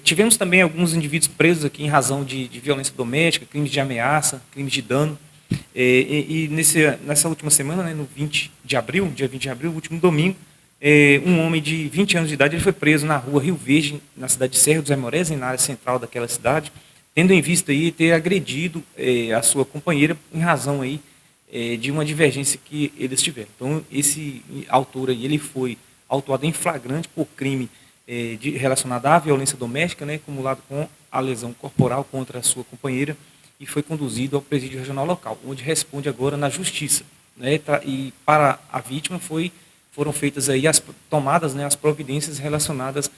Tivemos também alguns indivíduos presos aqui em razão de violência doméstica, crimes de ameaça, crimes de dano. Nessa última semana, né, no 20 de abril, dia 20 de abril, último domingo, um homem de 20 anos de idade ele foi preso na rua Rio Verde, na cidade de Serra dos Aimorés, na área central daquela cidade, tendo em vista aí ter agredido a sua companheira em razão aí, de uma divergência que eles tiveram. Então, esse autor aí, ele foi autuado em flagrante por crime relacionado à violência doméstica, né, acumulado com a lesão corporal contra a sua companheira, e foi conduzido ao presídio regional local, onde responde agora na justiça. Né, e para a vítima foram feitas aí tomadas, né, as providências relacionadas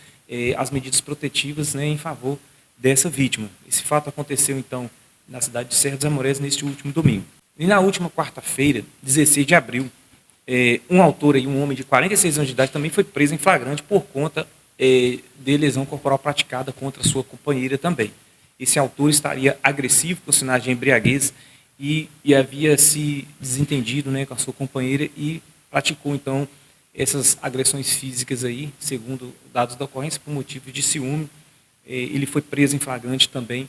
às medidas protetivas, né, em favor dessa vítima. Esse fato aconteceu, então, na cidade de Serra dos Aimorés neste último domingo. E na última quarta-feira, 16 de abril, um autor, aí, um homem de 46 anos de idade, também foi preso em flagrante por conta de lesão corporal praticada contra sua companheira também. Esse autor estaria agressivo, com sinais de embriaguez, e havia se desentendido, né, com a sua companheira e praticou, então, essas agressões físicas aí, segundo dados da ocorrência, por motivo de ciúme. Ele foi preso em flagrante também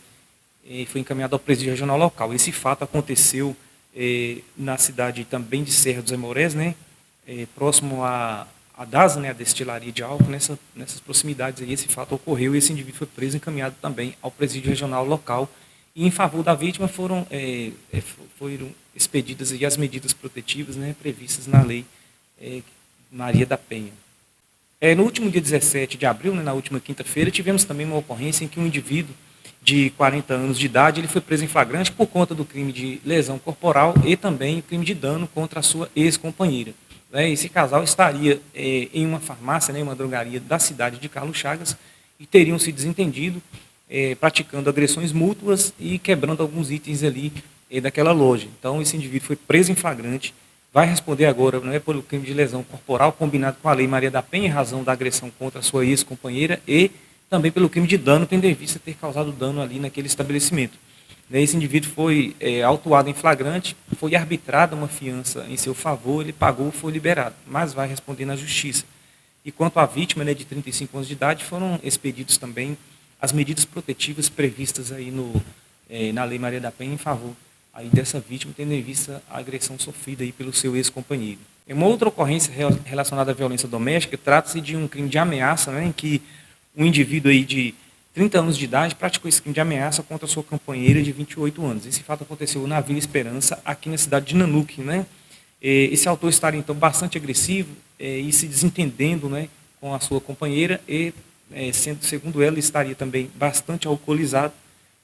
e foi encaminhado ao presídio regional local. Esse fato aconteceu na cidade também de Serra dos Aimorés, né, próximo a DASA, né, a destilaria de álcool, nessas proximidades aí, esse fato ocorreu e esse indivíduo foi preso e encaminhado também ao presídio regional local. E em favor da vítima foram expedidas aí as medidas protetivas, né, previstas na lei Maria da Penha. No último dia 17 de abril, né, na última quinta-feira, tivemos também uma ocorrência em que um indivíduo de 40 anos de idade ele foi preso em flagrante por conta do crime de lesão corporal e também o crime de dano contra a sua ex-companheira. Esse casal estaria em uma farmácia, né, uma drogaria da cidade de Carlos Chagas, e teriam se desentendido, praticando agressões mútuas e quebrando alguns itens ali daquela loja. Então, esse indivíduo foi preso em flagrante, vai responder agora, né, pelo crime de lesão corporal, combinado com a lei Maria da Penha, em razão da agressão contra a sua ex-companheira, e também pelo crime de dano, tendo em vista ter causado dano ali naquele estabelecimento. Esse indivíduo foi autuado em flagrante, foi arbitrada uma fiança em seu favor, ele pagou, foi liberado, mas vai responder na justiça. E quanto à vítima, né, de 35 anos de idade, foram expedidos também as medidas protetivas previstas aí na Lei Maria da Penha em favor aí dessa vítima, tendo em vista a agressão sofrida aí pelo seu ex-companheiro. Uma outra ocorrência relacionada à violência doméstica trata-se de um crime de ameaça, né, em que um indivíduo aí de 30 anos de idade praticou esse crime de ameaça contra sua companheira de 28 anos. Esse fato aconteceu na Vila Esperança, aqui na cidade de Nanuque, né? Esse autor estaria, então, bastante agressivo e se desentendendo, né, com a sua companheira e, segundo ela, estaria também bastante alcoolizado,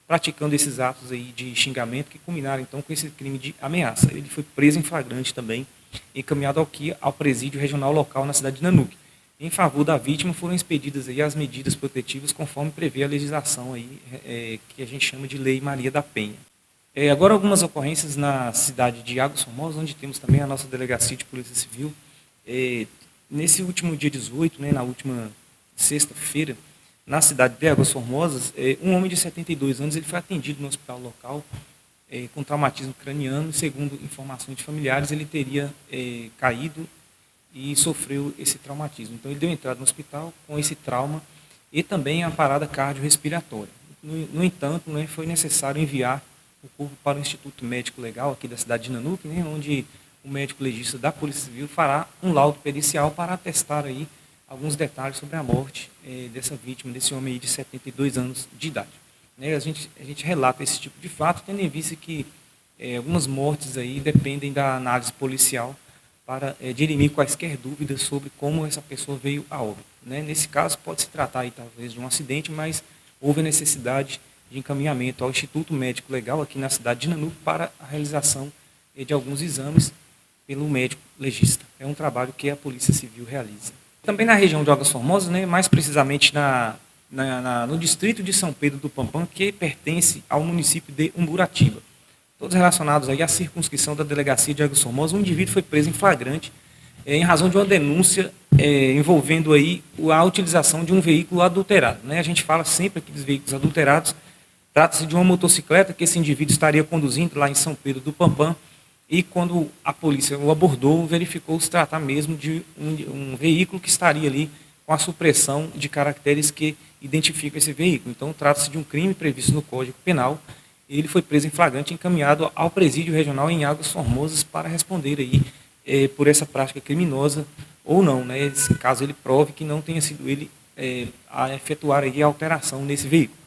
praticando esses atos aí de xingamento que culminaram, então, com esse crime de ameaça. Ele foi preso em flagrante também e encaminhado aqui ao presídio regional local na cidade de Nanuque. Em favor da vítima foram expedidas aí as medidas protetivas conforme prevê a legislação aí, que a gente chama de Lei Maria da Penha. Agora algumas ocorrências na cidade de Águas Formosas, onde temos também a nossa delegacia de Polícia Civil. Nesse último dia 18, né, na última sexta-feira, na cidade de Águas Formosas, um homem de 72 anos ele foi atendido no hospital local com traumatismo craniano. Segundo informações de familiares, ele teria caído e sofreu esse traumatismo. Então, ele deu entrada no hospital com esse trauma e também a parada cardiorrespiratória. No entanto, né, foi necessário enviar o corpo para o Instituto Médico Legal aqui da cidade de Nanuque, né, onde o médico legista da Polícia Civil fará um laudo pericial para atestar aí alguns detalhes sobre a morte dessa vítima, desse homem aí de 72 anos de idade. A gente relata esse tipo de fato, tendo em vista que algumas mortes aí dependem da análise policial para dirimir quaisquer dúvidas sobre como essa pessoa veio a óbito. Nesse caso, pode se tratar aí, talvez de um acidente, mas houve a necessidade de encaminhamento ao Instituto Médico Legal aqui na cidade de Nanuque para a realização de alguns exames pelo médico legista. É um trabalho que a Polícia Civil realiza. Também na região de Águas Formosas, né, mais precisamente no distrito de São Pedro do Pampam, que pertence ao município de Umburatiba. Todos relacionados aí à circunscrição da delegacia de Águas Formosas, um indivíduo foi preso em flagrante em razão de uma denúncia envolvendo aí a utilização de um veículo adulterado. A gente fala sempre aqui dos veículos adulterados. Trata-se de uma motocicleta que esse indivíduo estaria conduzindo lá em São Pedro do Pampam, e quando a polícia o abordou, verificou se tratar mesmo de um veículo que estaria ali com a supressão de caracteres que identificam esse veículo. Então, trata-se de um crime previsto no Código Penal. Ele foi preso em flagrante e encaminhado ao Presídio Regional em Águas Formosas para responder aí por essa prática criminosa ou não, né? Caso ele prove que não tenha sido ele a efetuar aí a alteração nesse veículo.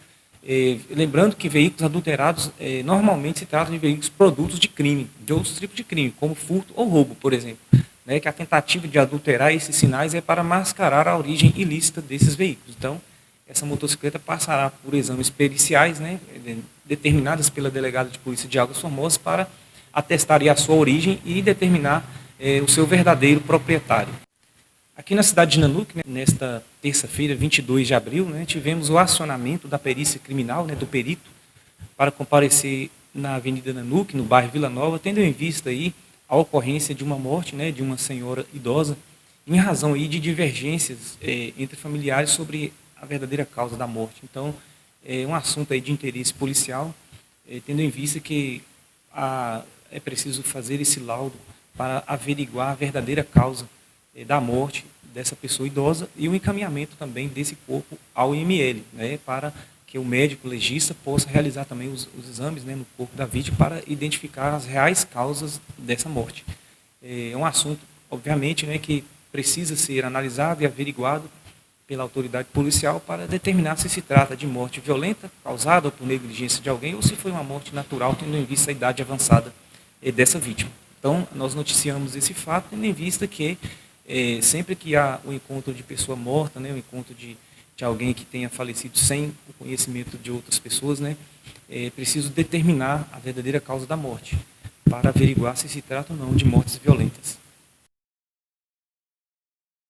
Lembrando que veículos adulterados normalmente se trata de veículos produtos de crime, de outros tipos de crime, como furto ou roubo, por exemplo. Né, que a tentativa de adulterar esses sinais é para mascarar a origem ilícita desses veículos. Então, essa motocicleta passará por exames periciais, né, determinadas pela delegada de polícia de Águas Formosas para atestar a sua origem e determinar o seu verdadeiro proprietário. Aqui na cidade de Nanuque, né, nesta terça-feira, 22 de abril, né, tivemos o acionamento da perícia criminal, né, do perito, para comparecer na Avenida Nanuque, no bairro Vila Nova, tendo em vista aí a ocorrência de uma morte, né, de uma senhora idosa, em razão aí de divergências entre familiares sobre a verdadeira causa da morte. Então, é um assunto aí de interesse policial, tendo em vista que é preciso fazer esse laudo para averiguar a verdadeira causa da morte dessa pessoa idosa e o encaminhamento também desse corpo ao IML, né, para que o médico legista possa realizar também os exames, né, no corpo da vítima para identificar as reais causas dessa morte. É um assunto, obviamente, né, que precisa ser analisado e averiguado pela autoridade policial para determinar se se trata de morte violenta causada por negligência de alguém ou se foi uma morte natural, tendo em vista a idade avançada dessa vítima. Então, nós noticiamos esse fato, tendo em vista que sempre que há o encontro de pessoa morta, né, o encontro de alguém que tenha falecido sem o conhecimento de outras pessoas, né, é preciso determinar a verdadeira causa da morte, para averiguar se se trata ou não de mortes violentas.